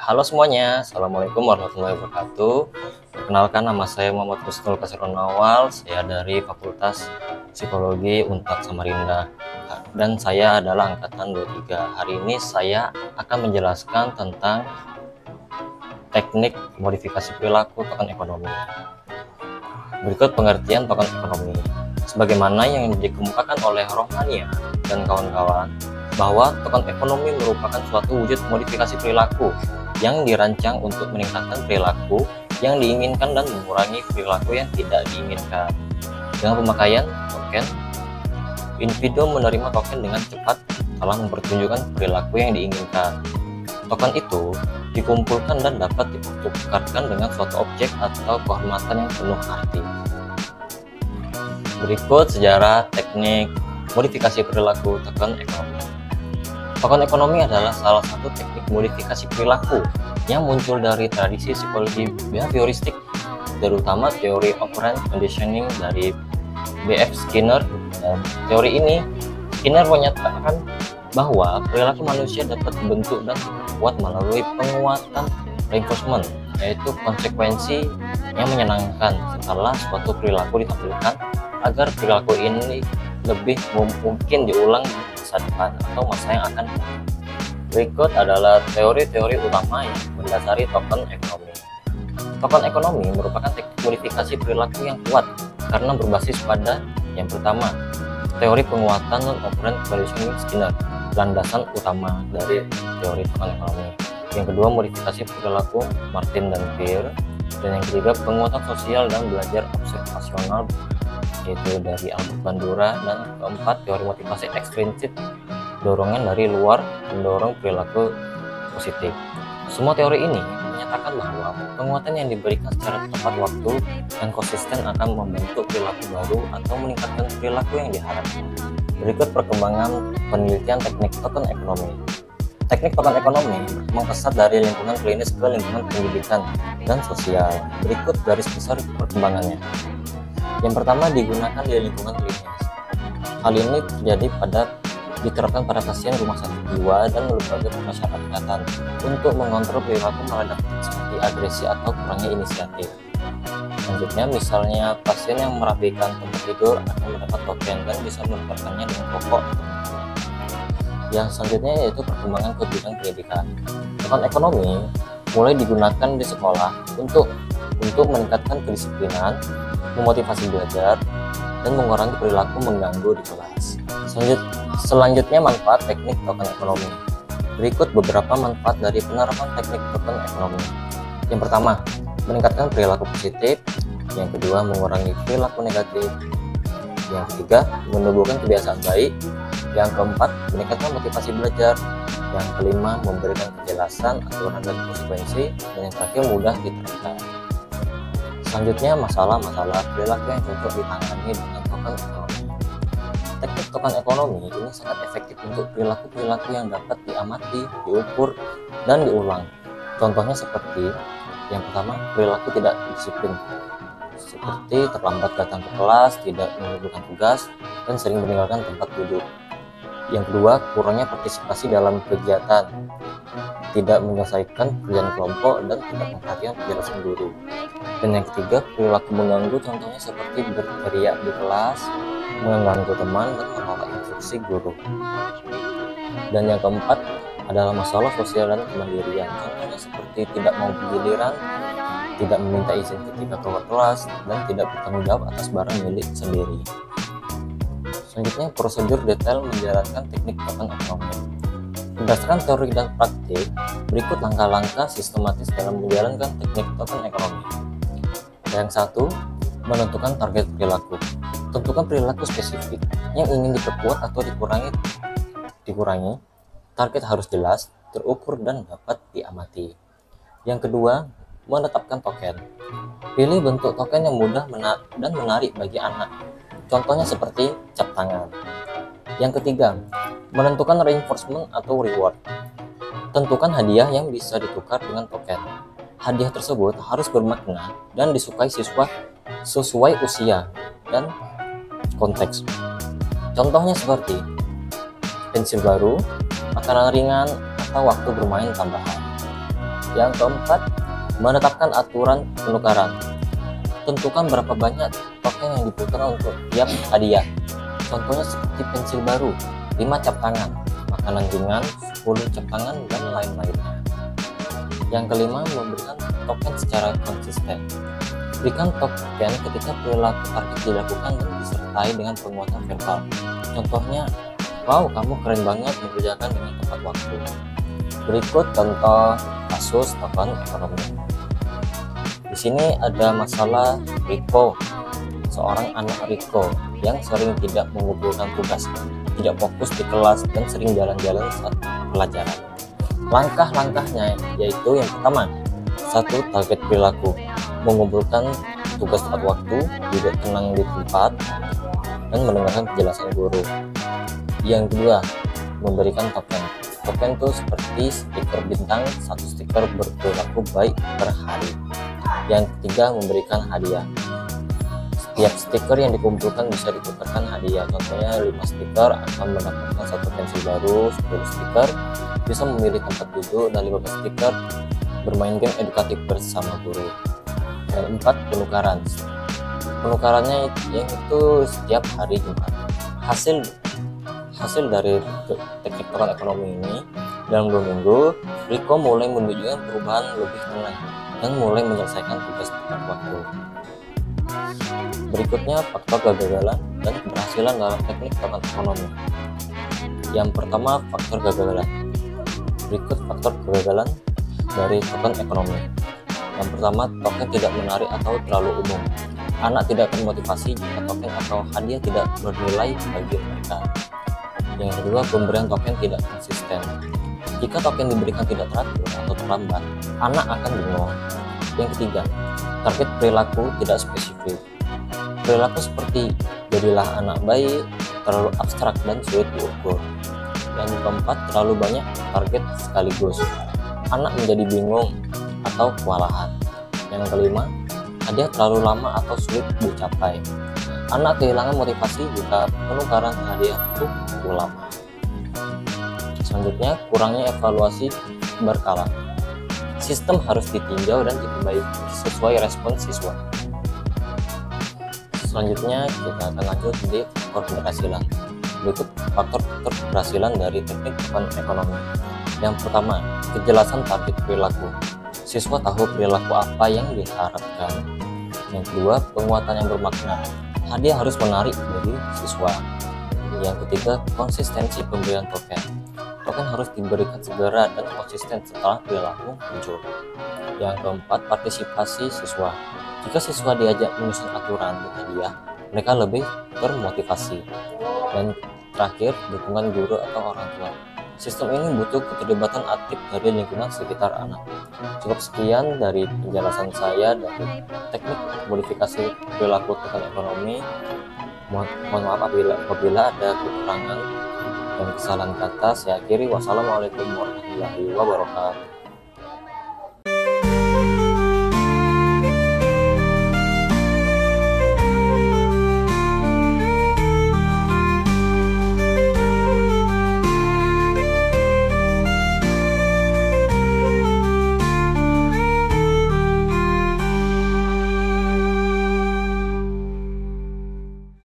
Halo semuanya, Assalamualaikum warahmatullahi wabarakatuh. Perkenalkan, nama saya Muhammad Husnul Kasirun Awal. Saya dari Fakultas Psikologi Unpad Samarinda, dan saya adalah angkatan 23. Hari ini saya akan menjelaskan tentang teknik modifikasi perilaku token ekonomi. Berikut pengertian token ekonomi. Sebagaimana yang dikemukakan oleh Rohmania dan kawan-kawan, bahwa token ekonomi merupakan suatu wujud modifikasi perilaku yang dirancang untuk meningkatkan perilaku yang diinginkan dan mengurangi perilaku yang tidak diinginkan. Dengan pemakaian token, individu menerima token dengan cepat setelah mempertunjukkan perilaku yang diinginkan. Token itu dikumpulkan dan dapat ditukarkan dengan suatu objek atau kehormatan yang penuh arti. Berikut sejarah teknik modifikasi perilaku token ekonomi. Token ekonomi adalah salah satu teknik modifikasi perilaku yang muncul dari tradisi psikologi behavioristik, terutama teori operant conditioning dari B.F. Skinner. Dan teori ini, Skinner menyatakan bahwa perilaku manusia dapat dibentuk dan diperkuat melalui penguatan reinforcement, yaitu konsekuensi yang menyenangkan setelah suatu perilaku ditampilkan agar perilaku ini lebih mungkin diulang di masa depan atau masa yang akan datang. Berikut adalah teori-teori utama yang mendasari token ekonomi. Token ekonomi merupakan teknik modifikasi perilaku yang kuat karena berbasis pada yang pertama, teori penguatan non-operant conditioning Skinner, landasan utama dari teori token ekonomi. Yang kedua, modifikasi perilaku Martin dan Peer. Dan yang ketiga, penguatan sosial dan belajar observasional, yaitu dari Albert Bandura. Dan keempat, teori motivasi ekstrinsik, dorongan dari luar mendorong perilaku positif. Semua teori ini menyatakan bahwa penguatan yang diberikan secara tepat waktu dan konsisten akan membentuk perilaku baru atau meningkatkan perilaku yang diharapkan. Berikut perkembangan penelitian teknik token ekonomi. Teknik token ekonomi berkembang pesat dari lingkungan klinis ke lingkungan pendidikan dan sosial. Berikut garis besar perkembangannya. Yang pertama, digunakan di lingkungan klinis. Hal ini diterapkan pada pasien rumah sakit jiwa dan lembaga pemasyarakatan untuk mengontrol perilaku maladaptif seperti agresi atau kurangnya inisiatif. Selanjutnya, misalnya pasien yang merapikan tempat tidur akan mendapat token dan bisa menukarkannya dengan rokok. Yang selanjutnya yaitu perkembangan ke bidang pendidikan. Token ekonomi mulai digunakan di sekolah untuk meningkatkan kedisiplinan, memotivasi belajar, dan mengurangi perilaku mengganggu di kelas. Selanjutnya, manfaat teknik token ekonomi. Berikut beberapa manfaat dari penerapan teknik token ekonomi. Yang pertama, meningkatkan perilaku positif. Yang kedua, mengurangi perilaku negatif. Yang ketiga, menumbuhkan kebiasaan baik. Yang keempat, meningkatkan motivasi belajar. Yang kelima, memberikan kejelasan, aturan dan konsekuensi. Dan yang terakhir, mudah diterapkan. Selanjutnya, masalah-masalah perilaku yang cocok ditangani dengan token ekonomi. Teknik token ekonomi ini sangat efektif untuk perilaku-perilaku yang dapat diamati, diukur, dan diulang. Contohnya seperti yang pertama, perilaku tidak disiplin, seperti terlambat datang ke kelas, tidak mengerjakan tugas, dan sering meninggalkan tempat duduk. Yang kedua, kurangnya partisipasi dalam kegiatan, tidak menyelesaikan pekerjaan kelompok, dan tidak memperhatikan penjelasan guru. Dan yang ketiga, perilaku mengganggu, contohnya seperti berteriak di kelas, mengganggu teman, dan menolak instruksi guru. Dan yang keempat adalah masalah sosial dan kemandirian, contohnya seperti tidak mau giliran, tidak meminta izin ketika keluar kelas, dan tidak bertanggung jawab atas barang milik sendiri. Selanjutnya, prosedur detail menjalankan teknik token ekonomi. Berdasarkan teori dan praktik, berikut langkah-langkah sistematis dalam menjalankan teknik token ekonomi. Yang satu, menentukan target perilaku. Tentukan perilaku spesifik yang ingin diperkuat atau dikurangi. Target harus jelas, terukur, dan dapat diamati. Yang kedua, menetapkan token. Pilih bentuk token yang mudah dan menarik bagi anak. Contohnya seperti cap tangan. Yang ketiga, menentukan reinforcement atau reward. Tentukan hadiah yang bisa ditukar dengan token. Hadiah tersebut harus bermakna dan disukai siswa sesuai usia dan konteks. Contohnya seperti pensil baru, makanan ringan, atau waktu bermain tambahan. Yang keempat, menetapkan aturan penukaran. Tentukan berapa banyak token yang ditukar untuk tiap hadiah. Contohnya seperti pensil baru, 5 cap tangan, makanan ringan, 10 cap tangan, dan lain-lainnya. Yang kelima, memberikan token secara konsisten. Berikan token ketika perilaku target dilakukan dan disertai dengan penguatan verbal. Contohnya, wow, kamu keren banget mengerjakan dengan tepat waktu. Berikut contoh kasus token ekonomi. Di sini ada masalah Riko, seorang anak Riko yang sering tidak mengumpulkan tugas, tidak fokus di kelas, dan sering jalan-jalan saat pelajaran. Langkah-langkahnya yaitu yang pertama, 1. Target perilaku, mengumpulkan tugas tepat waktu, duduk tenang di tempat, dan mendengarkan penjelasan guru. Yang kedua, memberikan token. Token itu seperti stiker bintang, 1 stiker berperilaku baik per hari. Yang ketiga, memberikan hadiah. Setiap stiker yang dikumpulkan bisa ditukarkan hadiah. Contohnya 5 stiker akan mendapatkan 1 pensil baru, 10 stiker bisa memilih tempat duduk, dan 15 stiker bermain game edukatif bersama guru. Dan 4, penukaran. Penukarannya yang itu setiap hari Jumat. Hasil dari teknik token ekonomi ini, dalam 2 minggu, Riko mulai menunjukkan perubahan lebih tenang dan mulai menyelesaikan tugas tepat waktu. Berikutnya, faktor kegagalan dan keberhasilan dalam teknik token ekonomi. Yang pertama, faktor kegagalan. Berikut faktor kegagalan dari token ekonomi. Yang pertama, token tidak menarik atau terlalu umum. Anak tidak termotivasi jika token atau hadiah tidak bernilai bagi mereka. Yang kedua, pemberian token tidak konsisten. Jika token diberikan tidak teratur atau terlambat, anak akan bingung. Yang ketiga, target perilaku tidak spesifik. Perilaku seperti jadilah anak baik terlalu abstrak dan sulit diukur. Yang keempat, terlalu banyak target sekaligus. Anak menjadi bingung atau kewalahan. Yang kelima, hadiah terlalu lama atau sulit dicapai. Anak kehilangan motivasi jika penukaran hadiah itu lama. Selanjutnya, kurangnya evaluasi berkala. Sistem harus ditinjau dan diperbaiki sesuai respon siswa. Selanjutnya, kita akan lanjut di faktor keberhasilan. Berikut faktor-faktor keberhasilan dari teknik token ekonomi. Yang pertama, kejelasan target perilaku. Siswa tahu perilaku apa yang diharapkan. Yang kedua, penguatan yang bermakna. Hadiah harus menarik bagi siswa. Yang ketiga, konsistensi pemberian token. Token harus diberikan segera dan konsisten setelah perilaku muncul. Yang keempat, partisipasi siswa. Jika siswa diajak menyusun aturan dan hadiah, mereka lebih termotivasi. Dan terakhir, dukungan guru atau orang tua. Sistem ini butuh keterlibatan aktif dari lingkungan sekitar anak. Cukup sekian dari penjelasan saya dari teknik modifikasi perilaku token ekonomi. Mohon maaf apabila ada kekurangan dan kesalahan kata. Saya akhiri. Wassalamualaikum warahmatullahi wabarakatuh.